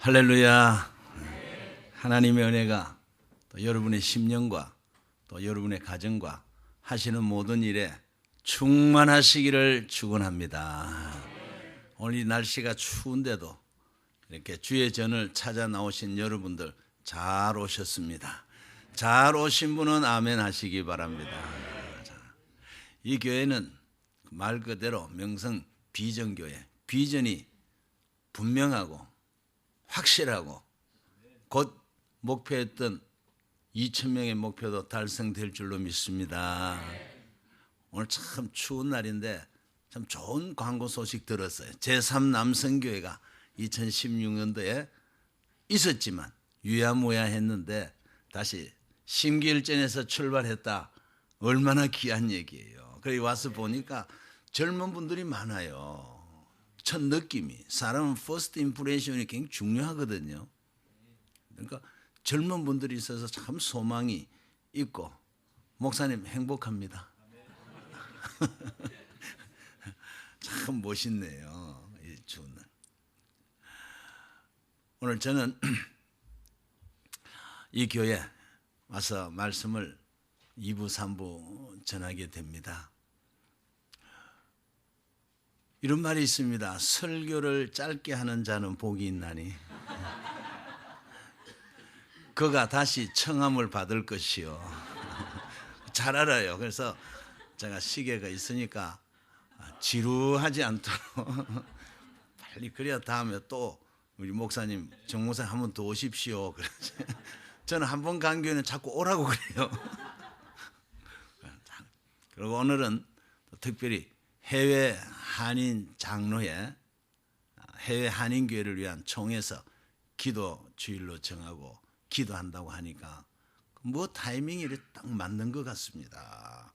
할렐루야. 하나님의 은혜가 또 여러분의 심령과 또 여러분의 가정과 하시는 모든 일에 충만하시기를 축원합니다. 오늘 이 날씨가 추운데도 이렇게 주의 전을 찾아 나오신 여러분들 잘 오셨습니다. 잘 오신 분은 아멘 하시기 바랍니다. 이 교회는 말 그대로 명성 비전교회, 비전이 분명하고 확실하고 곧 목표했던 2,000명의 목표도 달성될 줄로 믿습니다. 오늘 참 추운 날인데 참 좋은 광고 소식 들었어요. 제3남성교회가 2016년도에 있었지만 유야무야 했는데 다시 심기일전에서 출발했다. 얼마나 귀한 얘기예요. 그래 와서 보니까 젊은 분들이 많아요. 첫 느낌이, 사람은 퍼스트 임프레션이 굉장히 중요하거든요. 그러니까 젊은 분들이 있어서 참 소망이 있고 목사님 행복합니다. 참 멋있네요. 이 추운 날. 오늘 저는 이 교회 와서 말씀을 2부, 3부 전하게 됩니다. 이런 말이 있습니다. 설교를 짧게 하는 자는 복이 있나니 그가 다시 청함을 받을 것이요. 잘 알아요. 그래서 제가 시계가 있으니까 지루하지 않도록 빨리 그래야 다음에 또 우리 목사님, 정 목사님 한 번 더 오십시오. 그래서 저는 한 번 간 교회는 자꾸 오라고 그래요. 그리고 오늘은 특별히 해외 한인 장로회, 해외 한인 교회를 위한 총회에서 기도 주일로 정하고 기도한다고 하니까 뭐 타이밍이 딱 맞는 것 같습니다.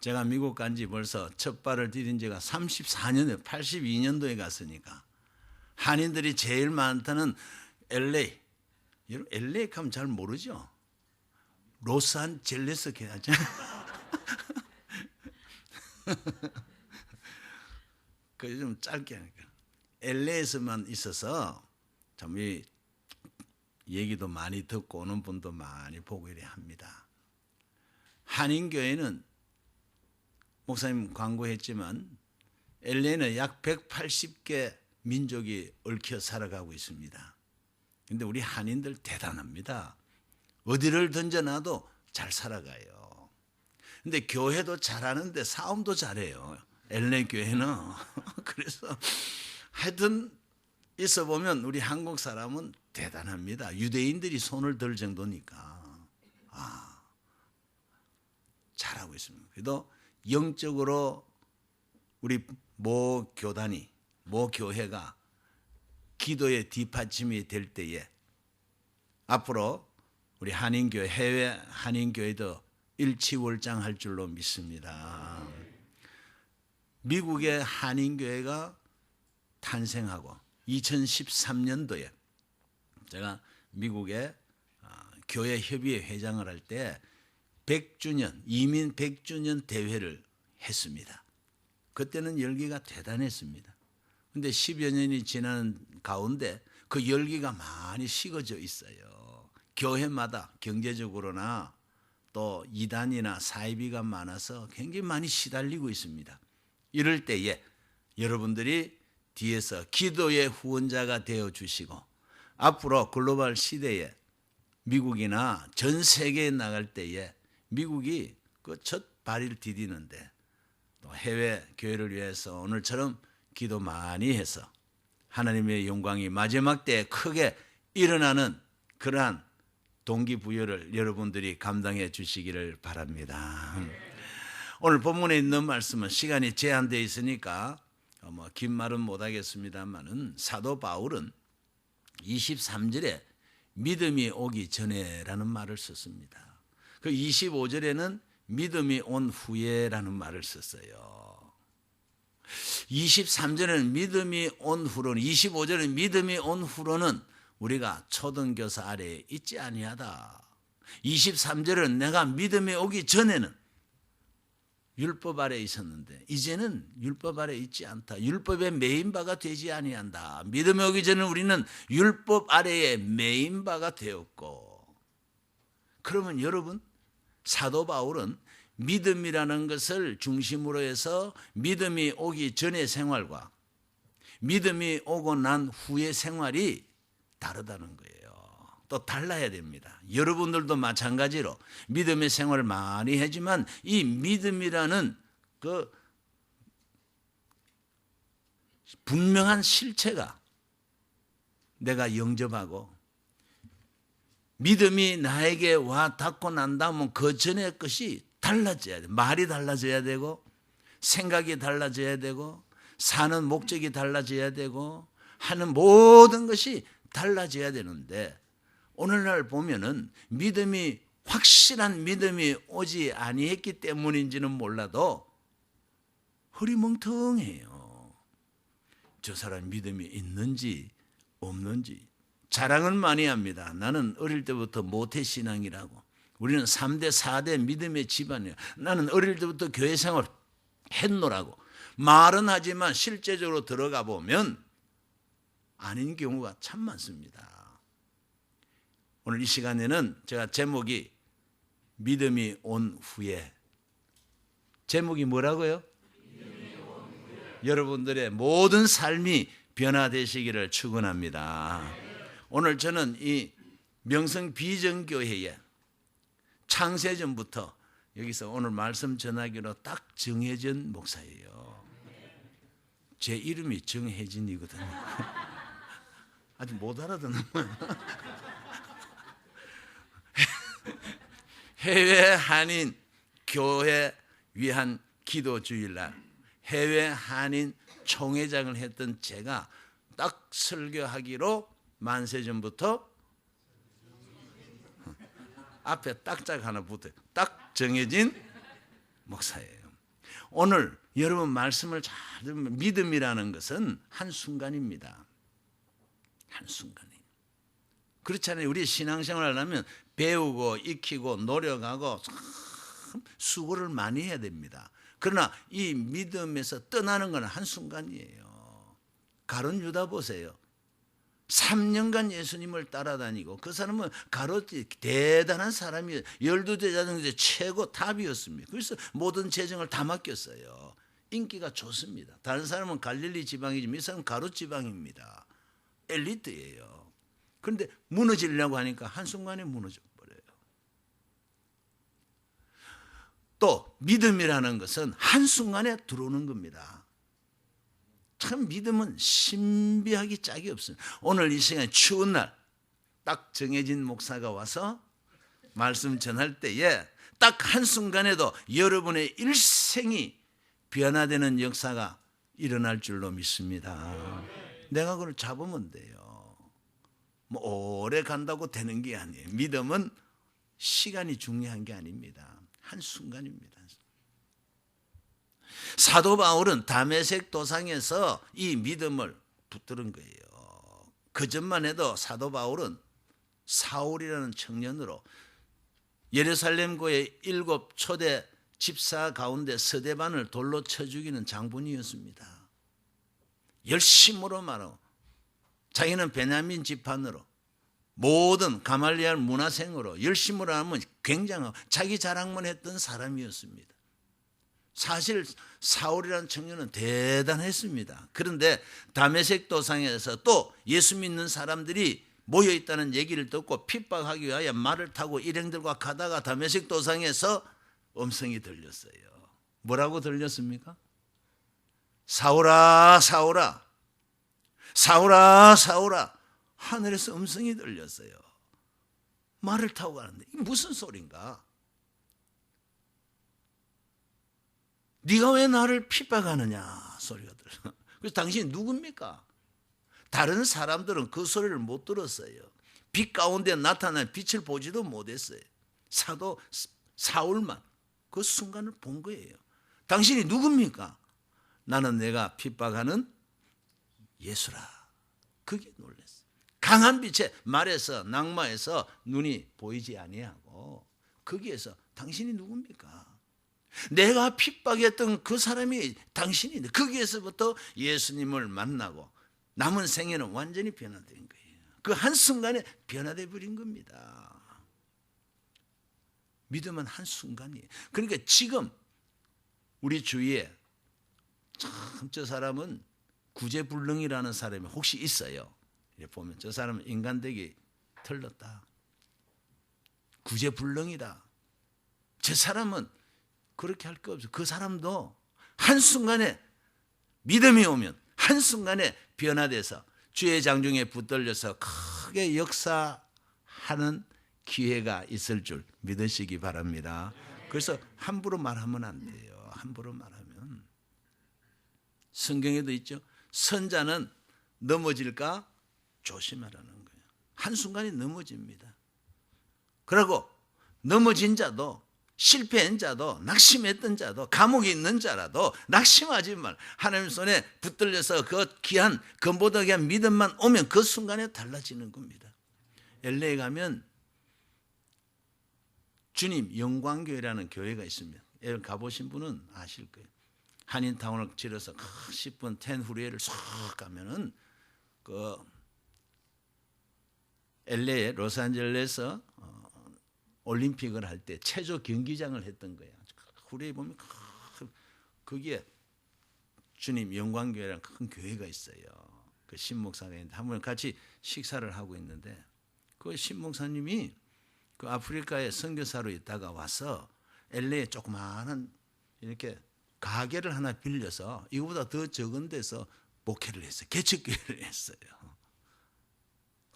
제가 미국 간 지 벌써 첫 발을 디딘 지가 34년에 82년도에 갔으니까 한인들이 제일 많다는 LA. 여러분 LA 가면 잘 모르죠? 로스앤젤레스 해야죠. 그 좀 짧게 하니까 LA에서만 있어서 참 이 얘기도 많이 듣고 오는 분도 많이 보고 이래 합니다. 한인교회는 목사님 광고했지만 LA는 약 180개 민족이 얽혀 살아가고 있습니다. 근데 우리 한인들 대단합니다. 어디를 던져놔도 잘 살아가요. 근데 교회도 잘하는데 싸움도 잘해요. LA 교회는. 그래서 하여튼 있어 보면 우리 한국 사람은 대단합니다. 유대인들이 손을 들 정도니까 잘하고 있습니다. 그래도 영적으로 우리 모 교단이, 모 교회가 기도의 뒷받침이 될 때에 앞으로 우리 한인교회, 해외 한인교회도 일치월장할 줄로 믿습니다. 미국의 한인교회가 탄생하고 2013년도에 제가 미국의 교회 협의회 회장을 할 때 100주년, 이민 100주년 대회를 했습니다. 그때는 열기가 대단했습니다. 근데 10여 년이 지난 가운데 그 열기가 많이 식어져 있어요. 교회마다 경제적으로나 또 이단이나 사이비가 많아서 굉장히 많이 시달리고 있습니다. 이럴 때에 여러분들이 뒤에서 기도의 후원자가 되어 주시고 앞으로 글로벌 시대에 미국이나 전 세계에 나갈 때에 미국이 그 첫 발을 디디는데 또 해외 교회를 위해서 오늘처럼 기도 많이 해서 하나님의 영광이 마지막 때에 크게 일어나는 그러한 동기부여를 여러분들이 감당해 주시기를 바랍니다. 오늘 본문에 있는 말씀은 시간이 제한되어 있으니까 긴 말은 못하겠습니다만은 사도 바울은 23절에 믿음이 오기 전에라는 말을 썼습니다. 그 25절에는 믿음이 온 후에라는 말을 썼어요. 23절에는 믿음이 온 후로는, 25절에는 믿음이 온 후로는 우리가 초등교사 아래에 있지 아니하다. 23절은 내가 믿음이 오기 전에는 율법 아래 있었는데 이제는 율법 아래 있지 않다. 율법에 매인 바가 되지 아니한다. 믿음에 오기 전에 우리는 율법 아래에 매인 바가 되었고, 그러면 여러분, 사도 바울은 믿음이라는 것을 중심으로 해서 믿음이 오기 전의 생활과 믿음이 오고 난 후의 생활이 다르다는 거예요. 또 달라야 됩니다. 여러분들도 마찬가지로 믿음의 생활을 많이 하지만 이 믿음이라는 그 분명한 실체가 내가 영접하고 믿음이 나에게 와 닿고 난 다음은 그 전의 것이 달라져야 돼. 말이 달라져야 되고 생각이 달라져야 되고 사는 목적이 달라져야 되고 하는 모든 것이 달라져야 되는데, 오늘날 보면은 믿음이 확실한 믿음이 오지 아니했기 때문인지는 몰라도 흐리멍텅해요. 저 사람 믿음이 있는지 없는지 자랑은 많이 합니다. 나는 어릴 때부터 모태신앙이라고. 우리는 3대 4대 믿음의 집안이에요. 나는 어릴 때부터 교회 생활 했노라고 말은 하지만 실제적으로 들어가 보면 아닌 경우가 참 많습니다. 오늘 이 시간에는 제가 제목이 믿음이 온 후에, 제목이 뭐라고요? 여러분들의 모든 삶이 변화되시기를 축원합니다. 오늘 저는 이 명성 비전교회에 창세전부터 여기서 오늘 말씀 전하기로 딱 정혜진 목사예요. 제 이름이 정혜진이거든요. 아직 못 알아듣는 거예요. 해외 한인 교회 위한 기도 주일날 해외 한인 총회장을 했던 제가 딱 설교하기로 만세 전부터 앞에 딱짝 하나 붙어요. 딱 정해진 목사예요. 오늘 여러분 말씀을 잘 들으면 믿음이라는 것은 한순간입니다. 한순간이에요. 그렇잖아요. 우리 신앙생활을 하려면 배우고 익히고 노력하고 수고를 많이 해야 됩니다. 그러나 이 믿음에서 떠나는 건 한순간이에요. 가룟 유다 보세요. 3년간 예수님을 따라다니고 그 사람은 가롯지 대단한 사람이에요. 12제자 중에 최고 탑이었습니다. 그래서 모든 재정을 다 맡겼어요. 인기가 좋습니다. 다른 사람은 갈릴리 지방이지만 이 사람은 가롯 지방입니다. 엘리트예요. 그런데 무너지려고 하니까 한순간에 무너져 버려요. 또 믿음이라는 것은 한순간에 들어오는 겁니다. 참 믿음은 신비하기 짝이 없습니다. 오늘 이 시간에 추운 날 딱 정해진 목사가 와서 말씀 전할 때에 딱 한순간에도 여러분의 일생이 변화되는 역사가 일어날 줄로 믿습니다. 내가 그걸 잡으면 돼요. 뭐 오래 간다고 되는 게 아니에요. 믿음은 시간이 중요한 게 아닙니다. 한순간입니다. 사도 바울은 다메섹 도상에서 이 믿음을 붙들은 거예요. 그 전만 해도 사도 바울은 사울이라는 청년으로 예루살렘고의 7 초대 집사 가운데 스데반을 돌로 쳐 죽이는 장군이었습니다. 열심으로 말하고 자기는 베냐민 지판으로 모든 가말리알 문화생으로 열심으로 하면 굉장하고 자기 자랑만 했던 사람이었습니다. 사실 사울이라는 청년은 대단했습니다. 그런데 다메섹 도상에서 또 예수 믿는 사람들이 모여있다는 얘기를 듣고 핍박하기 위하여 말을 타고 일행들과 가다가 다메섹 도상에서 음성이 들렸어요. 뭐라고 들렸습니까? 사울아 사울아 사울아 사울아. 하늘에서 음성이 들렸어요. 말을 타고 가는데 이게 무슨 소린가? 네가 왜 나를 핍박하느냐 소리가 들려. 그래서 당신이 누굽니까? 다른 사람들은 그 소리를 못 들었어요. 빛 가운데 나타난 빛을 보지도 못했어요. 사도 사울만 그 순간을 본 거예요. 당신이 누굽니까? 나는 내가 핍박하는 예수라. 그게 놀랐어요. 강한 빛에 말에서 낙마해서 눈이 보이지 아니하고 거기에서 당신이 누굽니까? 내가 핍박했던 그 사람이 당신인데 거기에서부터 예수님을 만나고 남은 생애는 완전히 변화된 거예요. 그 한순간에 변화돼 버린 겁니다. 믿음은 한순간이에요. 그러니까 지금 우리 주위에 참 저 사람은 구제불능이라는 사람이 혹시 있어요. 보면 저 사람은 인간되기 틀렸다. 구제불능이다. 저 사람은 그렇게 할 거 없어. 그 사람도 한순간에 믿음이 오면 한순간에 변화돼서 주의 장중에 붙들려서 크게 역사하는 기회가 있을 줄 믿으시기 바랍니다. 그래서 함부로 말하면 안 돼요. 함부로 말하면. 성경에도 있죠. 선자는 넘어질까 조심하라는 거예요. 한순간에 넘어집니다. 그리고 넘어진 자도 실패한 자도 낙심했던 자도 감옥에 있는 자라도 낙심하지 말. 하나님 손에 붙들려서 그 귀한 금보다 귀한 믿음만 오면 그 순간에 달라지는 겁니다. LA 가면 주님 영광교회라는 교회가 있습니다. 여기 가보신 분은 아실 거예요. 한인타운을 지려서 10분 10 후리에를 쏙 가면은 그 LA 로스앤젤레스 올림픽을 할 때 체조 경기장을 했던 거예요. 후리에 보면 거기에 주님 영광교회라는 큰 교회가 있어요. 그 신목사가 있는데 한번 같이 식사를 하고 있는데 그 신목사님이 그 아프리카에 선교사로 있다가 와서 LA에 조그마한 이렇게 가게를 하나 빌려서 이거보다 더 적은 데서 목회를 했어요. 개척교회를 했어요.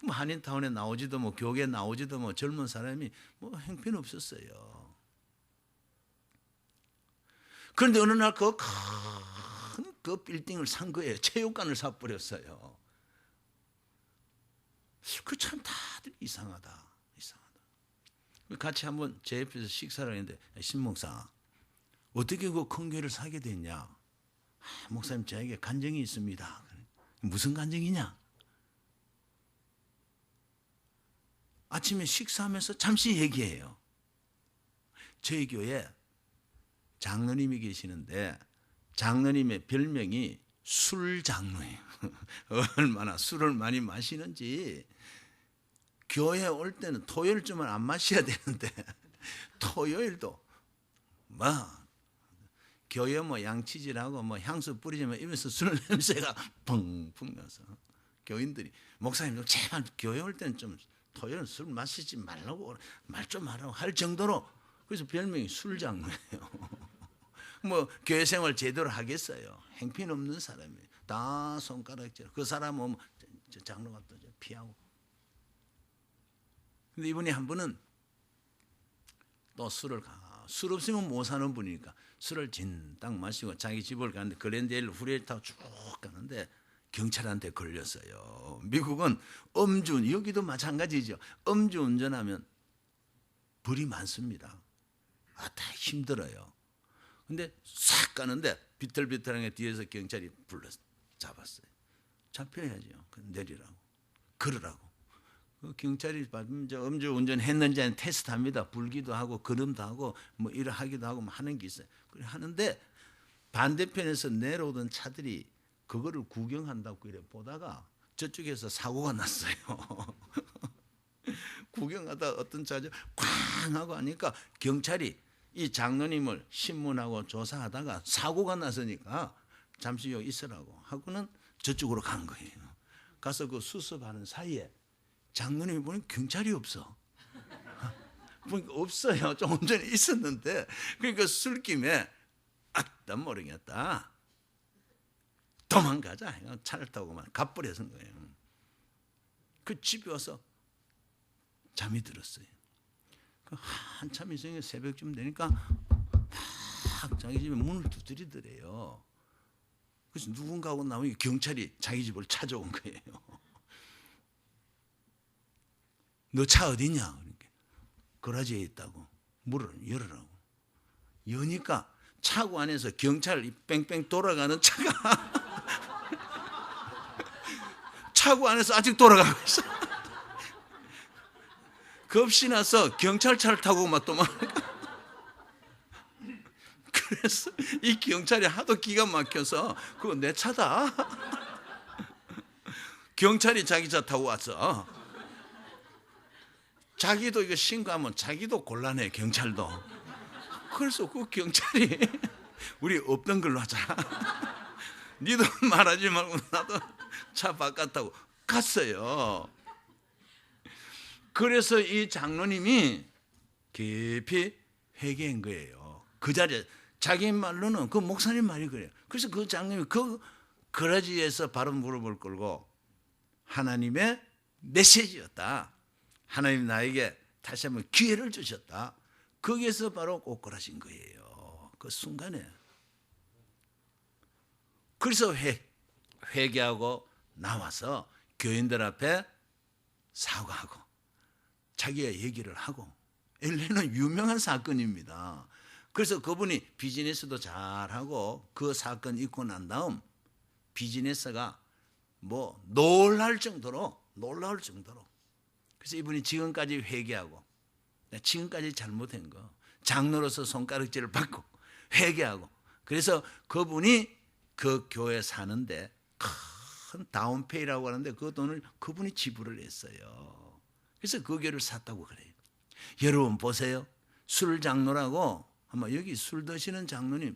한인타운에 나오지도 뭐 교회에 나오지도 뭐 젊은 사람이 뭐 형편없었어요. 그런데 어느 날 그 큰 그 빌딩을 산 거예요. 체육관을 사버렸어요. 그 참 다들 이상하다. 같이 한번 제 옆에서 식사를 했는데 신목사 어떻게 그 큰 교회를 사게 됐냐? 목사님 저에게 간증이 있습니다. 무슨 간증이냐? 아침에 식사하면서 잠시 얘기해요. 저희 교회에 장로님이 계시는데 장로님의 별명이 술장로예요. 얼마나 술을 많이 마시는지 교회에 올 때는 토요일쯤은 안 마셔야 되는데 토요일도 뭐 교회 뭐 양치질하고 뭐 향수 뿌리지만 입에서 술 냄새가 펑펑 나서 교인들이 목사님 제발 교회 올 때는 좀 토요일은 술 마시지 말라고 말 좀 하라고 할 정도로 그래서 별명이 술장로예요. 뭐 교회 생활 제대로 하겠어요. 행편없는 사람이에요. 다 손가락질. 그 사람은 뭐 장로가 또 피하고. 근데 이분이 한 분은 또 술 없으면 못 사는 분이니까 술을 진딱 마시고 자기 집을 가는데 글렌데일 후레일 타고 쭉 가는데 경찰한테 걸렸어요. 미국은 여기도 마찬가지죠. 음주 운전하면 벌이 많습니다. 다 힘들어요. 근데 싹 가는데 비틀비틀하게 뒤에서 경찰이 불러서 잡았어요. 잡혀야죠. 내리라고. 걸으라고. 그 경찰이 음주 운전했는지 테스트합니다. 불기도 하고 걸음도 하고 뭐 일을 하기도 하고 뭐 하는 게 있어요. 그래 하는데 반대편에서 내려오던 차들이 그거를 구경한다고 이래 보다가 저쪽에서 사고가 났어요. 구경하다 어떤 차죠? 꽝 하고 하니까 경찰이 이 장로님을 신문하고 조사하다가 사고가 났으니까 잠시 여기 있으라고 하고는 저쪽으로 간 거예요. 가서 그 수습하는 사이에 장로님이 보니 경찰이 없어. 보니까 없어요. 조금 전에 있었는데 그러니까 술김에 난 모르겠다. 도망가자. 차를 타고만 가버려서 거예요. 그 집에 와서 잠이 들었어요. 한참 있으니까 새벽쯤 되니까 막 자기 집에 문을 두드리더래요. 그래서 누군가하고 나오니 경찰이 자기 집을 찾아온 거예요. 너 차 어디냐? 그러니까 거라지에 있다고. 문을 열으라고. 여니까 차고 안에서 경찰 뺑뺑 돌아가는 차가 차고 안에서 아직 돌아가고 있어. 겁이 나서 경찰차를 타고 막 도망가. 그래서 이 경찰이 하도 기가 막혀서 그거 내 차다. 경찰이 자기 차 타고 왔어. 자기도 이거 신고하면 자기도 곤란해, 경찰도. 그래서 그 경찰이 우리 없던 걸로 하자. 니도 말하지 말고 나도 차 바꿨다고 갔어요. 그래서 이 장로님이 깊이 회개한 거예요. 그 자리에 자기 말로는 그 목사님 말이 그래요. 그래서 그 장로님이 그 거라지에서 바로 무릎을 꿇고 하나님의 메시지였다. 하나님 나에게 다시 한번 기회를 주셨다. 거기에서 바로 꼬꾸라진 거예요. 그 순간에. 그래서 회개하고 나와서 교인들 앞에 사과하고 자기가 얘기를 하고. LA는 유명한 사건입니다. 그래서 그분이 비즈니스도 잘하고 그 사건 있고 난 다음 비즈니스가 뭐 놀라울 정도로 그래서 이분이 지금까지 회개하고 지금까지 잘못한 거 장로로서 손가락질을 받고 회개하고 그래서 그분이 그 교회 사는데 큰 다운페이라고 하는데 그 돈을 그분이 지불을 했어요. 그래서 그 교회를 샀다고 그래요. 여러분 보세요. 술 장로라고 아마 여기 술 드시는 장로님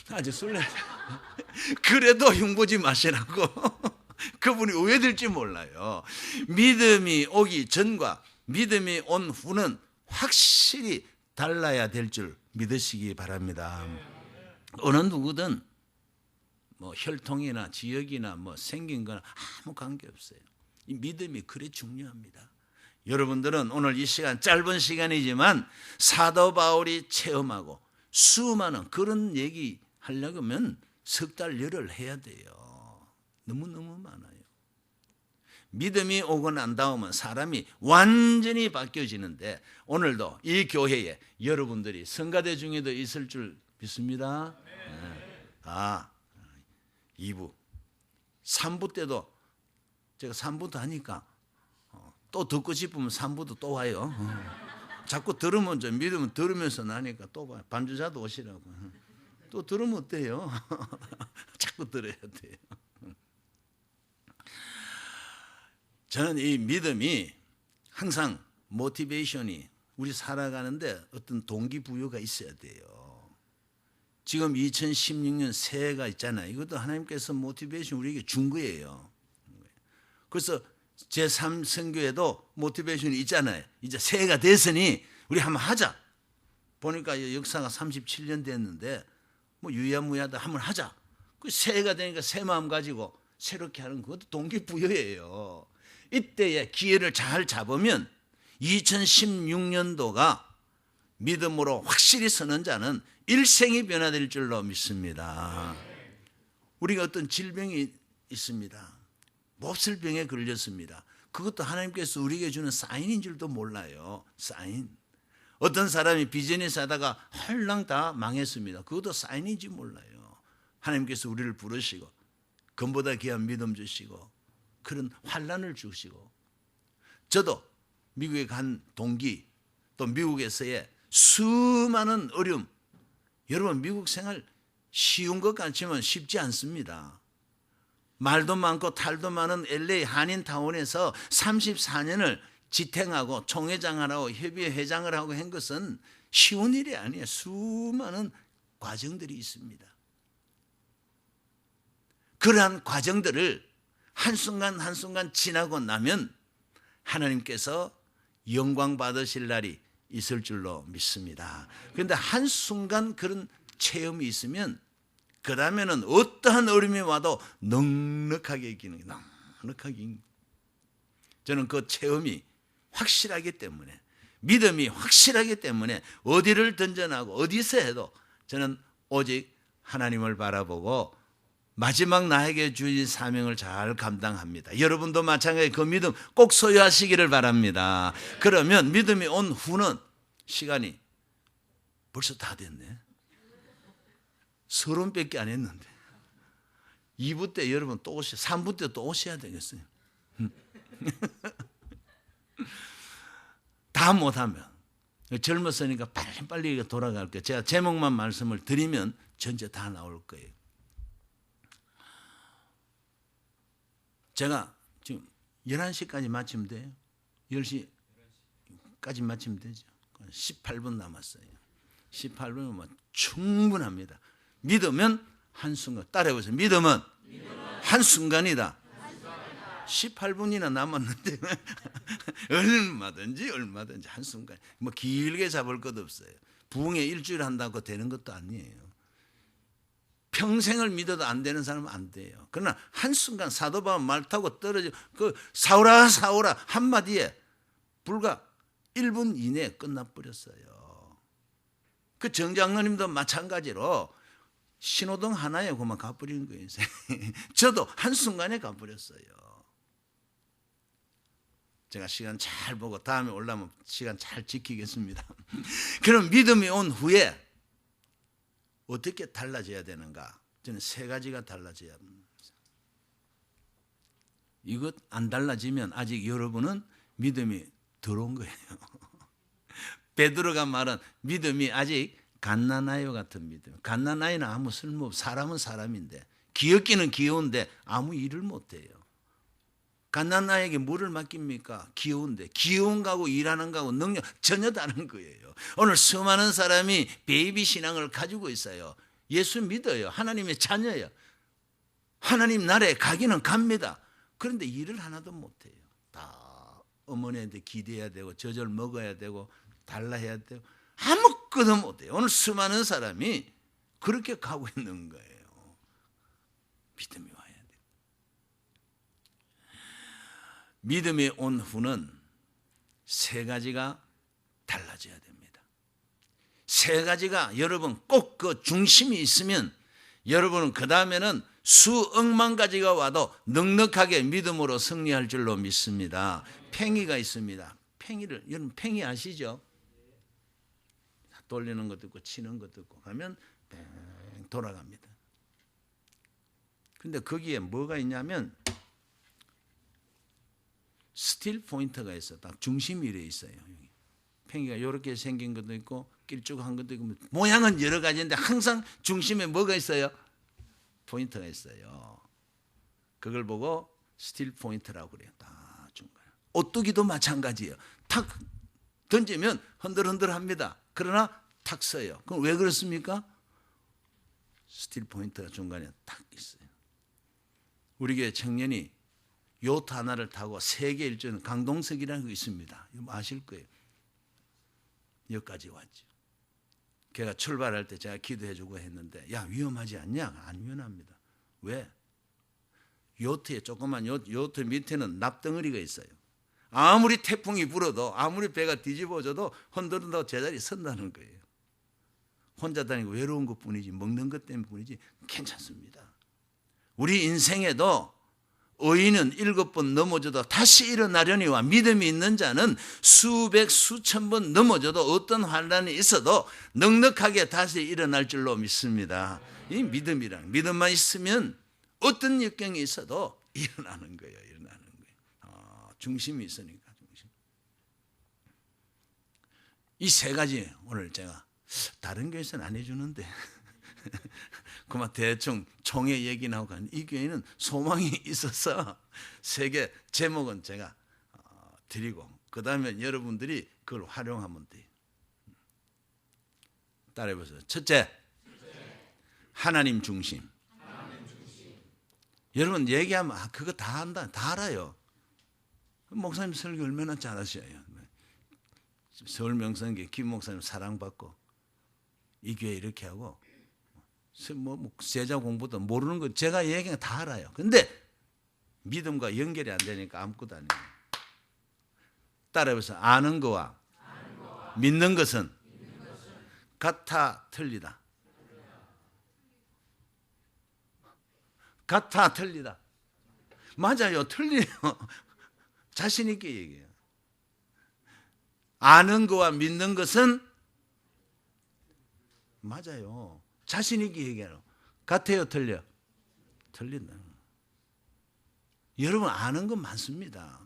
아주 술래 그래도 흉보지 마시라고 그분이 오해될지 몰라요. 믿음이 오기 전과 믿음이 온 후는 확실히 달라야 될 줄 믿으시기 바랍니다. 어느 누구든 뭐 혈통이나 지역이나 뭐 생긴 건 아무 관계없어요. 이 믿음이 그래 중요합니다. 여러분들은 오늘 이 시간 짧은 시간이지만 사도 바울이 체험하고 수많은 그런 얘기 하려면 석 달 열흘 해야 돼요. 너무너무 많아요. 믿음이 오고 난 다음은 사람이 완전히 바뀌어지는데 오늘도 이 교회에 여러분들이 성가대 중에도 있을 줄 믿습니다. 네. 2부 3부 때도 제가 3부도 하니까 또 듣고 싶으면 3부도 또 와요. 자꾸 들으면 좀 믿으면 들으면서 나니까 또 봐요. 반주자도 오시라고. 또 들으면 어때요? 자꾸 들어야 돼요. 저는 이 믿음이 항상 모티베이션이 우리 살아가는데 어떤 동기부여가 있어야 돼요. 지금 2016년 새해가 있잖아요. 이것도 하나님께서 모티베이션 우리에게 준 거예요. 그래서 제3선교에도 모티베이션이 있잖아요. 이제 새해가 됐으니 우리 한번 하자. 보니까 역사가 37년 됐는데 뭐 유야무야다 한번 하자. 그 새해가 되니까 새 마음 가지고 새롭게 하는 그것도 동기부여예요. 이때에 기회를 잘 잡으면 2016년도가 믿음으로 확실히 서는 자는 일생이 변화될 줄로 믿습니다. 우리가 어떤 질병이 있습니다. 몹쓸 병에 걸렸습니다. 그것도 하나님께서 우리에게 주는 사인인 줄도 몰라요. 사인. 어떤 사람이 비즈니스 하다가 헐랑 다 망했습니다. 그것도 사인인지 몰라요. 하나님께서 우리를 부르시고 금보다 귀한 믿음 주시고 그런 환난을 주시고 저도 미국에 간 동기 또 미국에서의 수많은 어려움 여러분 미국 생활 쉬운 것 같지만 쉽지 않습니다. 말도 많고 탈도 많은 LA 한인타운에서 34년을 지탱하고 총회장을 하고 협의회 회장을 하고 한 것은 쉬운 일이 아니에요. 수많은 과정들이 있습니다. 그러한 과정들을 한순간 한순간 지나고 나면 하나님께서 영광 받으실 날이 있을 줄로 믿습니다. 그런데 한순간 그런 체험이 있으면 그 다음에는 어떠한 어려움이 와도 넉넉하게 이기는 거예요. 넉넉하게 이기는 거예요. 저는 그 체험이 확실하기 때문에 믿음이 확실하기 때문에 어디를 던져나고 어디서 해도 저는 오직 하나님을 바라보고 마지막 나에게 주신 사명을 잘 감당합니다. 여러분도 마찬가지 그 믿음 꼭 소유하시기를 바랍니다. 그러면 믿음이 온 후는 시간이 벌써 다 됐네. 30밖에 안 했는데 2부 때 여러분 또 오셔 3부 때 또 오셔야 되겠어요. 다 못하면 젊었으니까 빨리 돌아갈 거예요. 제가 제목만 말씀을 드리면 전체 다 나올 거예요. 제가 지금 11시까지 마치면 돼요. 10시까지 마치면 되죠. 18분 남았어요. 18분이면 뭐 충분합니다. 믿으면 한순간, 따라해보세요. 믿으면 한순간이다. 18분이나 남았는데 얼마든지 한순간, 뭐 길게 잡을 것 없어요. 부흥회 일주일 한다고 되는 것도 아니에요. 평생을 믿어도 안 되는 사람은 안 돼요. 그러나 한순간 사도 바울 말 타고 떨어져 그 사오라 한마디에 불과 1분 이내에 끝나버렸어요. 그 정장로님도 마찬가지로 신호등 하나에 그만 가버리는 거예요. 저도 한순간에 가버렸어요. 제가 시간 잘 보고 다음에 올라오면 시간 잘 지키겠습니다. 그럼 믿음이 온 후에 어떻게 달라져야 되는가? 저는 세 가지가 달라져야 합니다. 이것 안 달라지면 아직 여러분은 믿음이 들어온 거예요. 베드로가 말한 믿음이 아직 갓난아이와 같은 믿음. 갓난아이는 아무 쓸모없어. 사람은 사람인데, 귀엽기는 귀여운데 아무 일을 못해요. 갓난아이에게 뭐를 맡깁니까? 귀여운데. 귀여운 거하고 일하는 거하고 능력 전혀 다른 거예요. 오늘 수많은 사람이 베이비 신앙을 가지고 있어요. 예수 믿어요. 하나님의 자녀예요. 하나님 나라에 가기는 갑니다. 그런데 일을 하나도 못해요. 다 어머니한테 기대야 되고 저절 먹어야 되고 달라해야 되고 아무것도 못해요. 오늘 수많은 사람이 그렇게 가고 있는 거예요. 믿음이 와야 돼요. 믿음이 온 후는 세 가지가 달라져야 됩니다. 세 가지가 여러분 꼭 그 중심이 있으면 여러분은 그 다음에는 수억만 가지가 와도 넉넉하게 믿음으로 승리할 줄로 믿습니다. 팽이가 있습니다. 팽이를, 여러분 팽이 아시죠? 돌리는 것도 있고 치는 것도 있고 하면 뱅 돌아갑니다. 근데 거기에 뭐가 있냐면 스틸 포인트가 있어. 딱 중심일에 있어요. 팽이가 이렇게 생긴 것도 있고 길쭉한 것도 있고 모양은 여러 가지인데 항상 중심에 뭐가 있어요? 포인트가 있어요. 그걸 보고 스틸 포인트라고 그래요. 딱 중간. 오뚜기도 마찬가지예요. 탁 던지면 흔들흔들합니다. 그러나 탁 서요. 그럼 왜 그렇습니까? 스틸 포인트가 중간에 탁 있어요. 우리 교회 청년이 요트 하나를 타고 세계 일주는 강동석이라는 거 있습니다. 이거 아실 거예요. 여기까지 왔죠. 걔가 출발할 때 제가 기도해주고 했는데 야 위험하지 않냐? 안 위험합니다. 왜? 요트에 조그만 요트 밑에는 납덩어리가 있어요. 아무리 태풍이 불어도 아무리 배가 뒤집어져도 흔들어도 제자리에 선다는 거예요. 혼자 다니고 외로운 것뿐이지 먹는 것 때문이지 괜찮습니다. 우리 인생에도 의인은 7번 넘어져도 다시 일어나려니와 믿음이 있는 자는 수백 수천 번 넘어져도 어떤 환난이 있어도 넉넉하게 다시 일어날 줄로 믿습니다. 이 믿음만 있으면 어떤 역경이 있어도 일어나는 거예요. 중심이 있으니까. 이 세 가지 오늘 제가 다른 교회에서는 안 해주는데 그만 대충 총회 얘기 나오고 이 교회는 소망이 있어서 세 개 제목은 제가 드리고 그 다음에 여러분들이 그걸 활용하면 돼요. 따라해보세요. 첫째, 하나님 중심. 여러분 얘기하면 그거 다 한다, 다 알아요. 목사님 설교 얼마나 잘하셔요. 서울 명성교 김 목사님 사랑받고 이 교회 이렇게 하고 뭐 제자 공부도 모르는 거 제가 얘기하는 다 알아요. 근데 믿음과 연결이 안 되니까 아무것도 안 해요. 따라해보세요. 아는 거와 믿는 것은 같아 틀리다. 같아 틀리다. 맞아요. 틀려요. 자신 있게 얘기해요. 아는 거와 믿는 것은 맞아요. 자신 있게 얘기해요. 같아요, 틀려? 틀린다. 여러분 아는 건 많습니다.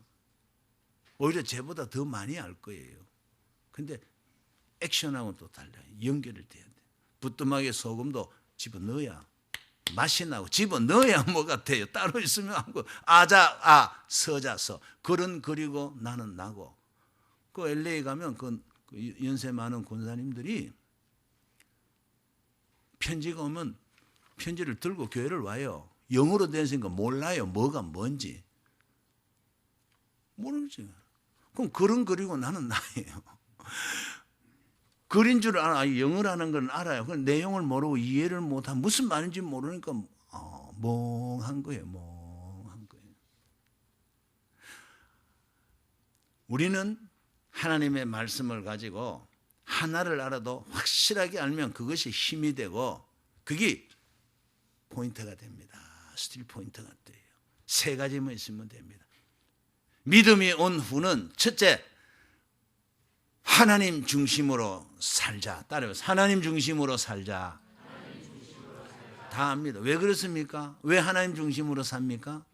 오히려 저보다 더 많이 알 거예요. 근데 액션하고는 또 달라요. 연결을 돼야 돼. 부뚜막에 소금도 집어넣어야 맛이 나고, 집어넣어야 뭐가 돼요. 따로 있으면 하고 아자 서자서 그런 그리고 나는 나고. 그 LA 가면 그 연세 많은 권사님들이 편지가 오면 편지를 들고 교회를 와요. 영어로 된 생각 몰라요. 뭐가 뭔지 모르지. 그럼 그런 그리고 나는 나예요. 그린 줄 알아. 영어라는 건 알아요. 그 내용을 모르고 이해를 못하면 무슨 말인지 모르니까 멍한 거예요. 멍한 거예요. 우리는 하나님의 말씀을 가지고 하나를 알아도 확실하게 알면 그것이 힘이 되고 그게 포인트가 됩니다. 스틸 포인트가 돼요. 세 가지만 있으면 됩니다. 믿음이 온 후는 첫째, 하나님 중심으로 살자. 따라해서 하나님 중심으로 살자. 다 압니다. 왜 그렇습니까? 왜 하나님 중심으로 삽니까?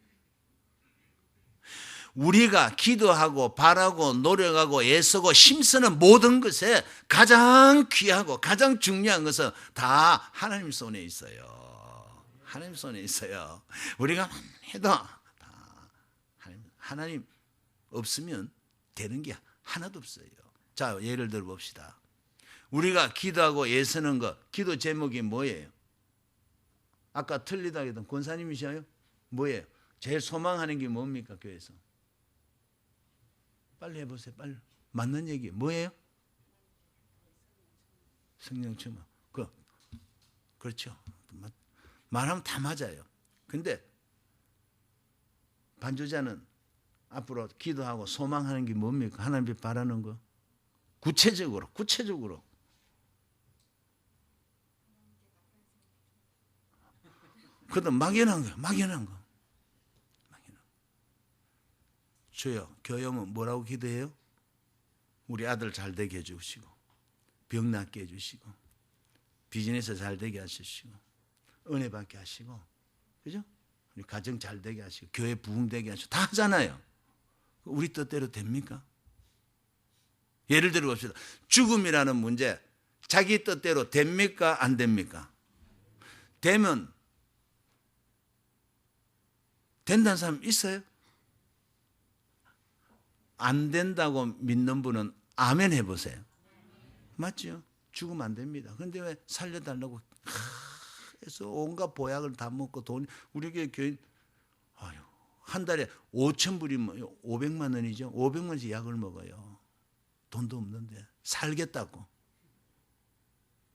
우리가 기도하고 바라고 노력하고 애쓰고 힘쓰는 모든 것에 가장 귀하고 가장 중요한 것은 다 하나님 손에 있어요. 하나님 손에 있어요. 우리가 해도 다 하나님 없으면 되는 게 하나도 없어요. 자, 예를 들어 봅시다. 우리가 기도하고 애쓰는 것, 기도 제목이 뭐예요? 아까 틀리다 했던 권사님이셔요? 뭐예요? 제일 소망하는 게 뭡니까, 교회에서? 빨리 해보세요. 빨리. 맞는 얘기 뭐예요? 성령 충만. 그렇죠. 말하면 다 맞아요. 근데 반주자는 앞으로 기도하고 소망하는 게 뭡니까? 하나님 바라는 거. 구체적으로. 그것도 막연한 거예요. 막연한 거. 주여, 교회 오면 뭐라고 기도해요? 우리 아들 잘 되게 해주시고, 병 낫게 해주시고, 비즈니스 잘 되게 하시고, 은혜 받게 하시고, 그죠? 우리 가정 잘 되게 하시고, 교회 부흥되게 하시고, 다 하잖아요. 우리 뜻대로 됩니까? 예를 들어 봅시다. 죽음이라는 문제, 자기 뜻대로 됩니까? 안 됩니까? 되면, 된다는 사람 있어요? 안 된다고 믿는 분은 아멘 해보세요. 맞죠? 죽으면 안 됩니다. 그런데 왜 살려달라고 해서 온갖 보약을 다 먹고 우리 교인 한 달에 5,000불이면 500만 원이죠. 500만 원씩 약을 먹어요. 돈도 없는데 살겠다고.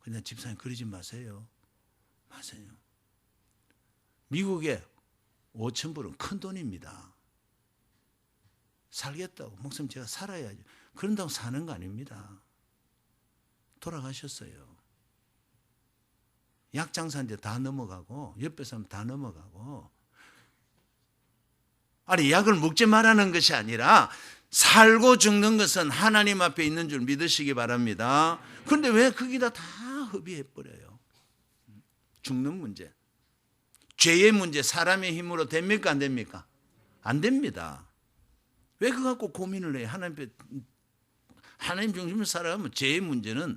그냥 집사님 그러지 마세요. 마세요. 미국에 5,000불은 큰 돈입니다. 살겠다고. 목사님 제가 살아야죠. 그런다고 사는 거 아닙니다. 돌아가셨어요. 약장사인데 다 넘어가고 옆에 사람 다 넘어가고. 아니 약을 먹지 말라는 것이 아니라 살고 죽는 것은 하나님 앞에 있는 줄 믿으시기 바랍니다. 그런데 왜 거기다 다 허비해버려요? 죽는 문제, 죄의 문제 사람의 힘으로 됩니까? 안 됩니까? 안 됩니다. 왜 그거 갖고 고민을 해요? 하나님 중심으로 살아가면 죄의 문제는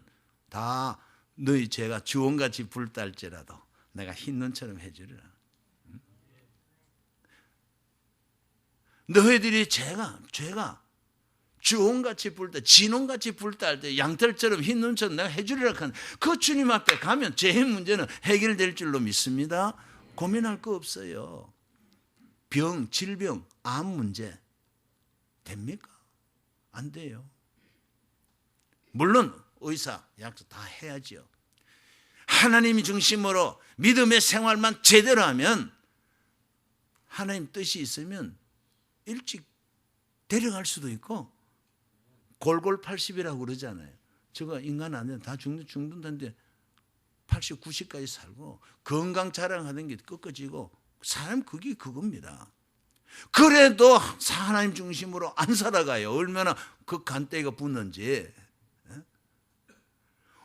다 너희 죄가 주홍같이 불달지라도 내가 흰 눈처럼 해주리라. 너희들이 죄가 주홍같이 불달, 진홍같이 불달 때 양털처럼 흰 눈처럼 내가 해주리라 하는 그 주님 앞에 가면 죄의 문제는 해결될 줄로 믿습니다. 고민할 거 없어요. 병, 질병, 암 문제 됩니까? 안 돼요. 물론 의사, 약속 다 해야죠. 하나님 중심으로 믿음의 생활만 제대로 하면 하나님 뜻이 있으면 일찍 데려갈 수도 있고 골골 80이라고 그러잖아요. 저거 인간 안 되면 다 죽는다는데 80, 90까지 살고 건강 자랑하는 게 꺾어지고 사람 그게 그겁니다. 그래도 하나님 중심으로 안 살아가요. 얼마나 그 간대가 붙는지.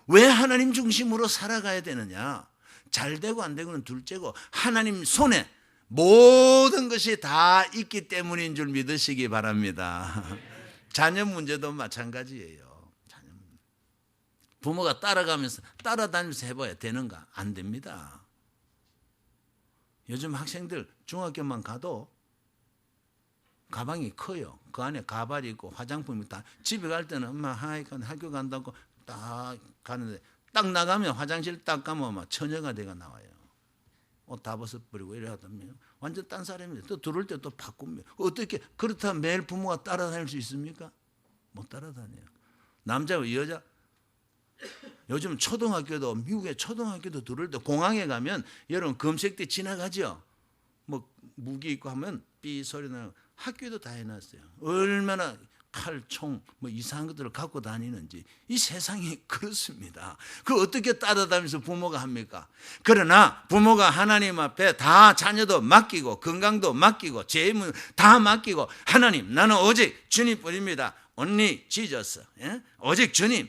왜 하나님 중심으로 살아가야 되느냐? 잘 되고 안 되고는 둘째고 하나님 손에 모든 것이 다 있기 때문인 줄 믿으시기 바랍니다. 자녀 문제도 마찬가지예요. 부모가 따라다니면서 해봐야 되는가? 안 됩니다. 요즘 학생들 중학교만 가도 가방이 커요. 그 안에 가발이 있고 화장품이 다. 집에 갈 때는 엄마 하이 학교 간다고 딱 가는데 딱 나가면 화장실 딱 가면 막 처녀가 돼가 나와요. 옷 다 벗어버리고 이래 하다면 완전 딴 사람입니다. 또 들어올 때 또 바꿉니다. 어떻게 그렇다면 매일 부모가 따라다닐 수 있습니까? 못 따라다녀요. 남자와 여자. 요즘 초등학교도 미국의 초등학교도 들어올 때 공항에 가면 여러분 검색대 지나가죠. 뭐 무기 있고 하면 삐 소리 나고 학교도 다 해놨어요. 얼마나 칼, 총, 뭐 이상한 것들을 갖고 다니는지. 이 세상이 그렇습니다. 그 어떻게 따라다니면서 부모가 합니까? 그러나 부모가 하나님 앞에 다 자녀도 맡기고 건강도 맡기고 재물 다 맡기고 하나님 나는 오직 주님뿐입니다. Only Jesus. 예? 오직 주님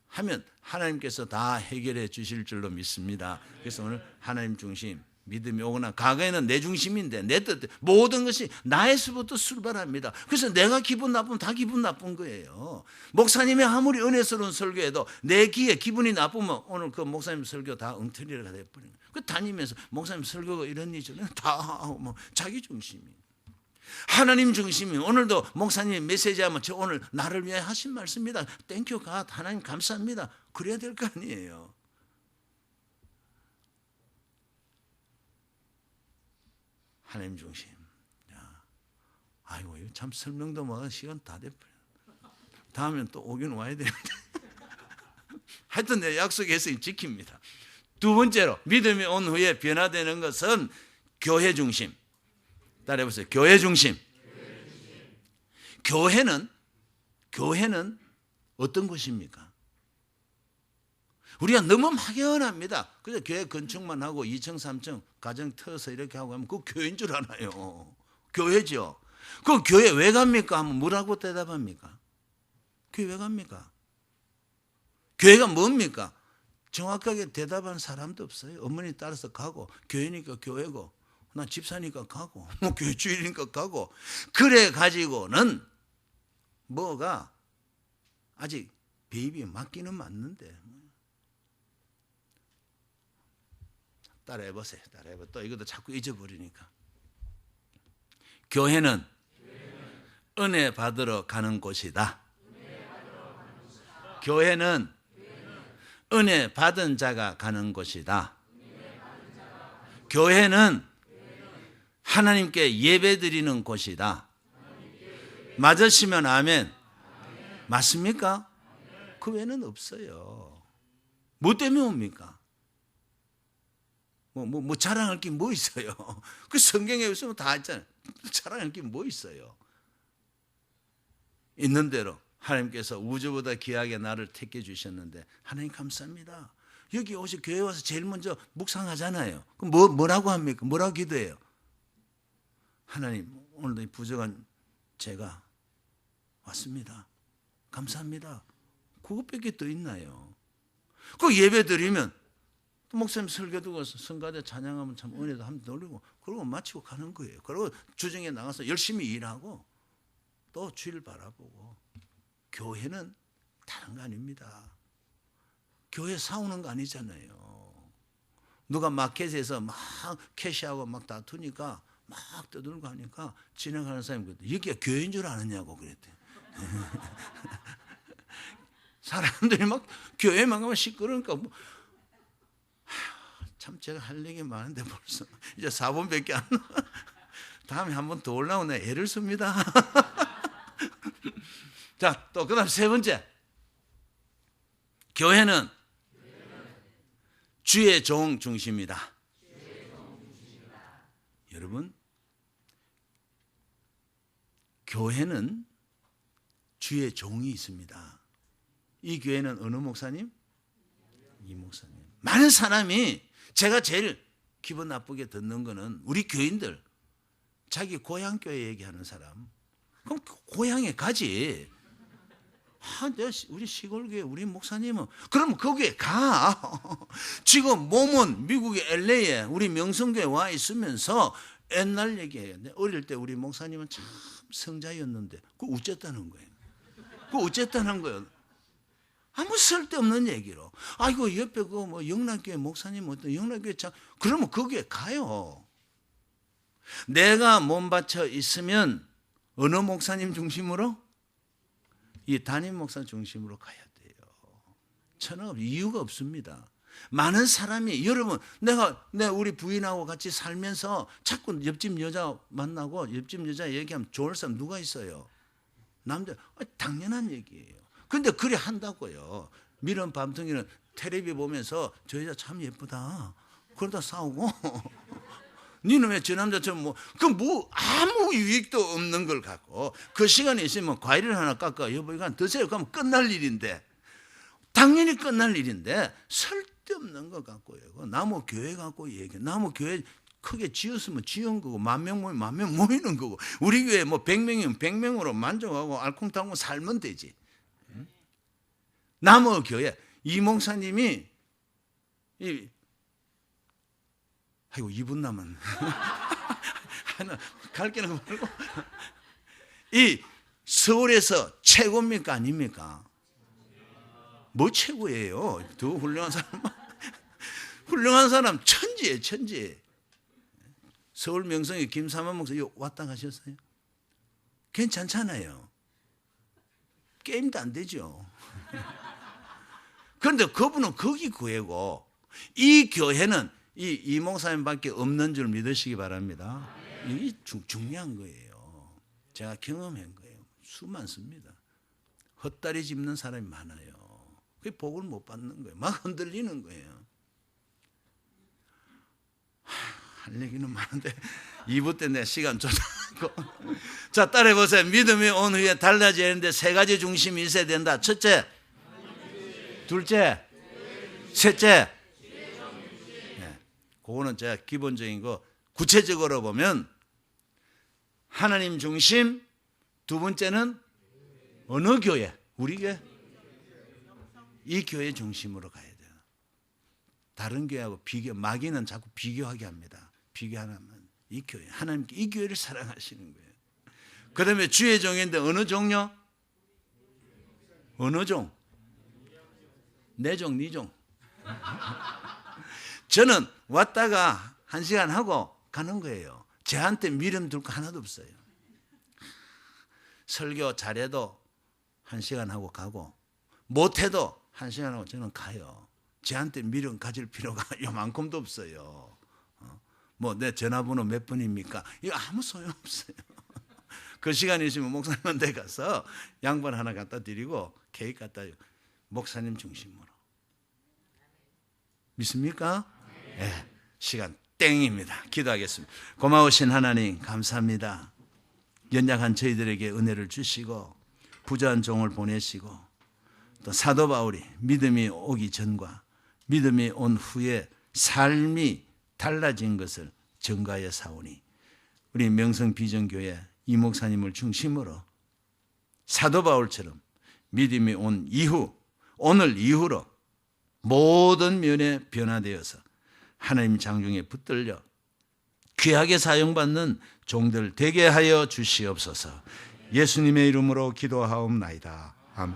하면 하나님께서 다 해결해 주실 줄로 믿습니다. 그래서 오늘 하나님 중심 믿음이 오거나 과거에는 내 중심인데 내 뜻 모든 것이 나에서부터 출발합니다. 그래서 내가 기분 나쁘면 다 기분 나쁜 거예요. 목사님이 아무리 은혜스러운 설교해도 내 귀에 기분이 나쁘면 오늘 그 목사님 설교 다 엉터리가 돼버리는 거예요. 그 다니면서 목사님 설교가 이런 일이죠. 다 뭐 자기 중심이. 하나님 중심이. 오늘도 목사님 메시지하면 저 오늘 나를 위해 하신 말씀입니다. 땡큐 갓 하나님 감사합니다. 그래야 될 거 아니에요. 하나님 중심. 야, 아이고 참 설명도 뭐 시간 다 돼버려. 다음엔 또 오긴 와야 되는데. 하여튼 내 약속에서 지킵니다. 두 번째로 믿음이 온 후에 변화되는 것은 교회 중심. 따라해보세요. 교회 중심. 교회는 어떤 것입니까? 우리가 너무 막연합니다. 그래서 교회 건축만 하고 2층, 3층 가정 터서 이렇게 하고 하면 그거 교회인 줄 아나요? 교회죠. 그 교회 왜 갑니까? 하면 뭐라고 대답합니까? 교회 왜 갑니까? 교회가 뭡니까? 정확하게 대답하는 사람도 없어요. 어머니 따라서 가고 교회니까 교회고 나 집사니까 가고 뭐 교회 주일이니까 가고 그래 가지고는 뭐가 아직 베이비에 맞기는 맞는데 따라해보세요. 따라해봐. 또 이것도 자꾸 잊어버리니까. 교회는 은혜 받으러 가는 곳이다. 교회는 은혜 받은 자가 가는 곳이다. 교회는 하나님께 예배 드리는 곳이다. 맞으시면 아멘. 맞습니까? 그 외에는 없어요. 뭐 때문에 옵니까? 뭐 자랑할 게 뭐 있어요? 그 성경에 있으면 다 있잖아요. 자랑할 게 뭐 있어요? 있는 대로 하나님께서 우주보다 귀하게 나를 택해 주셨는데 하나님 감사합니다. 여기 오시 교회 와서 제일 먼저 묵상하잖아요. 그럼 뭐라고 합니까? 뭐라고 기도해요? 하나님 오늘도 이 부족한 제가 왔습니다. 감사합니다. 그것밖에 더 있나요? 그 예배 드리면 또 목사님 설교 듣고 성가대 찬양하면 참 은혜도 한번 돌리고 그러고 마치고 가는 거예요. 그리고 주중에 나가서 열심히 일하고 또 주일 바라보고. 교회는 다른 거 아닙니다. 교회 사오는 거 아니잖아요. 누가 마켓에서 막 캐시하고 막 다투니까 막 떠들고 하니까 지나가는 사람이 그랬대. 여기가 교회인 줄 아느냐고 그랬대. 사람들이 막 교회만 가면 시끄러우니까 뭐. 참 제가 할 얘기 많은데 벌써 이제 4번밖에 안 나와. 다음에 한 번 더 올라오면 애를 씁니다. 자, 또 그다음 세 번째. 교회는 주의 종 중심이다. 여러분, 교회는 주의 종이 있습니다. 이 교회는 어느 목사님? 이 목사님. 많은 사람이 제가 제일 기분 나쁘게 듣는 거는 우리 교인들 자기 고향 교회 얘기하는 사람. 그럼 고향에 가지. 우리 시골 교회 우리 목사님은 그럼 거기에 가. 지금 몸은 미국의 LA에 우리 명성교회 와 있으면서 옛날 얘기해요. 어릴 때 우리 목사님은 참 성자였는데 그거 어쨌다는 거예요. 그거 어쨌다는 거예요. 아무 쓸데없는 얘기로. 아이고 옆에 그 뭐 영락교회 목사님 어떤 영락교회 참 그러면 거기에 가요. 내가 몸 바쳐 있으면 어느 목사님 중심으로? 이 담임 목사 중심으로 가야 돼요. 천하없 이유가 없습니다. 많은 사람이 여러분 내가 우리 부인하고 같이 살면서 자꾸 옆집 여자 만나고 옆집 여자 얘기하면 좋을 사람 누가 있어요? 남자. 당연한 얘기예요. 근데 그래 한다고요. 미련 밤둥이는 텔레비 보면서 저 여자 참 예쁘다. 그러다 싸우고 니는 왜 저 남자처럼 뭐 아무 유익도 없는 걸 갖고 그 시간에 있으면 과일을 하나 깎아 여보 이거 드세요. 그러면 끝날 일인데 당연히 끝날 일인데 쓸데없는 거 갖고요. 나무 교회 갖고 얘기해. 나무 교회 크게 지었으면 지은 거고 10,000명 모이면 10,000명 모이는 거고 우리 교회 뭐 100명이면 100명으로 만족하고 알콩달콩 살면 되지. 나무 교회 이 목사님이 아이고 2분 남은 하나 갈 길은 말고 이 서울에서 최고입니까 아닙니까? 뭐 최고예요? 더 훌륭한 사람 훌륭한 사람 천지예요 천지. 서울 명성에 김삼환 목사 왔다 가셨어요? 괜찮잖아요. 게임도 안 되죠. 그런데 그분은 거기 교회고 이 교회는 이 목사님밖에 없는 줄 믿으시기 바랍니다. 이게 중요한 거예요. 제가 경험한 거예요. 수 많습니다. 헛다리 짚는 사람이 많아요. 그게 복을 못 받는 거예요. 막 흔들리는 거예요. 할 얘기는 많은데 2부 때 내 시간 쫓아가고 자 따라해보세요. 믿음이 온 후에 달라져야 하는데 3가지 중심이 있어야 된다. 첫째, 둘째, 셋째. 네. 그거는 제가 기본적인 거. 구체적으로 보면 하나님 중심, 두 번째는 어느 교회? 우리 교회? 이 교회 중심으로 가야 돼요. 다른 교회하고 마귀는 자꾸 비교하게 합니다. 비교하면 이 교회, 하나님께 이 교회를 사랑하시는 거예요. 그 다음에 주의 종인데 어느 종요? 어느 종? 내 종, 네 종. 저는 왔다가 1시간 하고 가는 거예요. 저한테 미련 둘 거 하나도 없어요. 설교 잘해도 1시간 하고 가고 못해도 1시간 하고 저는 가요. 저한테 미련 가질 필요가 요만큼도 없어요. 뭐 내 전화번호 몇 번입니까? 이거 아무 소용없어요. 그 시간이 있으면 목사님한테 가서 양반 하나 갖다 드리고 케이크 갖다 주고 목사님 중심으로. 믿습니까? 네. 시간 땡입니다. 기도하겠습니다. 고마우신 하나님 감사합니다. 연약한 저희들에게 은혜를 주시고 부자한 종을 보내시고 또 사도 바울이 믿음이 오기 전과 믿음이 온 후에 삶이 달라진 것을 증거하여 사오니 우리 명성비전교회 이 목사님을 중심으로 사도 바울처럼 믿음이 온 이후 오늘 이후로 모든 면에 변화되어서 하나님 장중에 붙들려 귀하게 사용받는 종들 되게 하여 주시옵소서. 예수님의 이름으로 기도하옵나이다. 아멘.